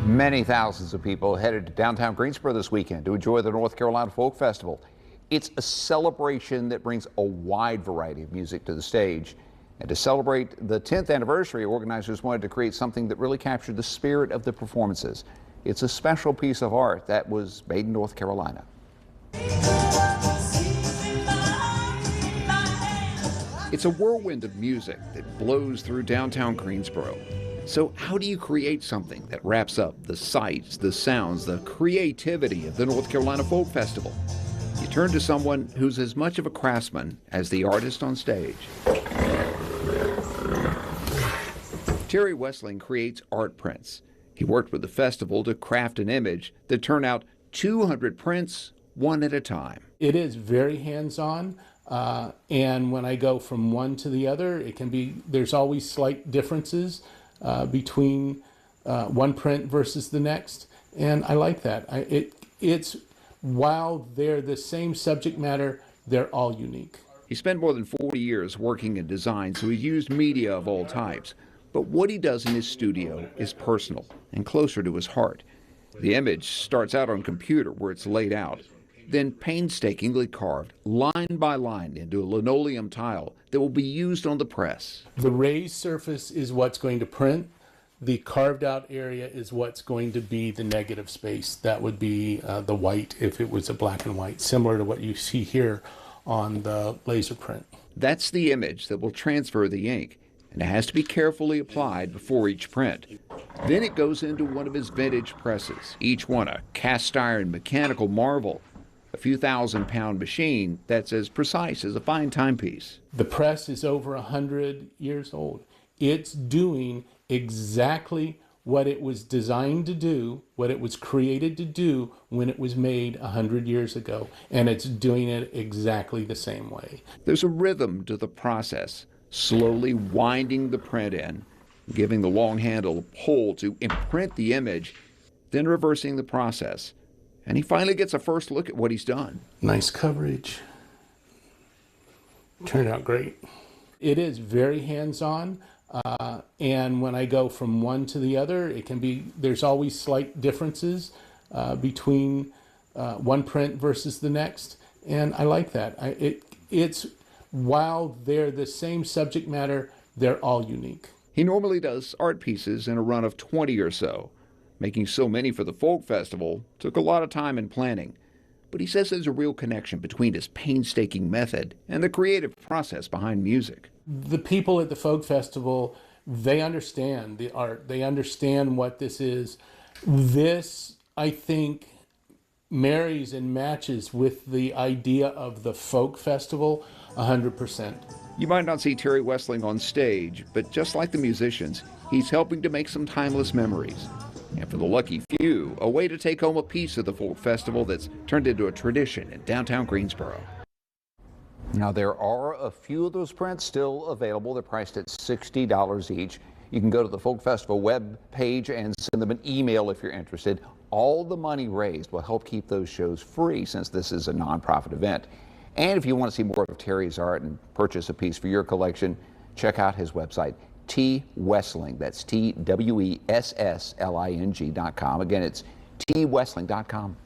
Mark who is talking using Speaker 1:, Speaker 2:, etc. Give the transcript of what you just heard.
Speaker 1: Many thousands of people headed to downtown Greensboro this weekend to enjoy the North Carolina Folk Festival. It's a celebration that brings a wide variety of music to the stage. And to celebrate the 10th anniversary, organizers wanted to create something that really captured the spirit of the performances. It's a special piece of art that was made in North Carolina. It's a whirlwind of music that blows through downtown Greensboro. So how do you create something that wraps up the sights, the sounds, the creativity of the North Carolina Folk Festival? You turn to someone who's as much of a craftsman as the artist on stage. Terry Wessling creates art prints. He worked with the festival to craft an image that turned out 200 prints, one at a time.
Speaker 2: It is very hands-on. And when I go from one to the other, there's always slight differences between one print versus the next. And I like that. While they're the same subject matter, they're all unique.
Speaker 1: He spent more than 40 years working in design, so he's used media of all types. But what he does in his studio is personal and closer to his heart. The image starts out on computer where it's laid out, then painstakingly carved line by line into a linoleum tile that will be used on the press.
Speaker 2: The raised surface is what's going to print. The carved out area is what's going to be the negative space. That would be the white if it was a black and white, similar to what you see here on the laser print.
Speaker 1: That's the image that will transfer the ink, and it has to be carefully applied before each print. Then it goes into one of his vintage presses, each one a cast iron mechanical marvel, a few thousand-pound machine that's as precise as a fine timepiece.
Speaker 2: The press is over 100 years old. It's doing exactly what it was designed to do, what it was created to do when it was made 100 years ago, and it's doing it exactly the same way.
Speaker 1: There's a rhythm to the process, slowly winding the print in, giving the long handle a pull to imprint the image, then reversing the process. And he finally gets a first look at what he's done.
Speaker 2: Nice coverage. Turned out great. It is very hands-on. And when I go from one to the other, there's always slight differences between one print versus the next. And I like that. While they're the same subject matter, they're all unique.
Speaker 1: He normally does art pieces in a run of 20 or so. Making so many for the Folk Festival took a lot of time and planning. But he says there's a real connection between his painstaking method and the creative process behind music.
Speaker 2: The people at the Folk Festival, they understand the art. They understand what this is. This, I think, marries and matches with the idea of the Folk Festival 100%.
Speaker 1: You might not see Terry Wessling on stage, but just like the musicians, he's helping to make some timeless memories. And for the lucky few, a way to take home a piece of the Folk Festival that's turned into a tradition in downtown Greensboro. Now, there are a few of those prints still available. They're priced at $60 each. You can go to the Folk Festival web page and send them an email if you're interested. All the money raised will help keep those shows free since this is a nonprofit event. And if you want to see more of Terry's art and purchase a piece for your collection, check out his website, T. Wessling. That's TWESSLING.com. Again, it's TWessling.com.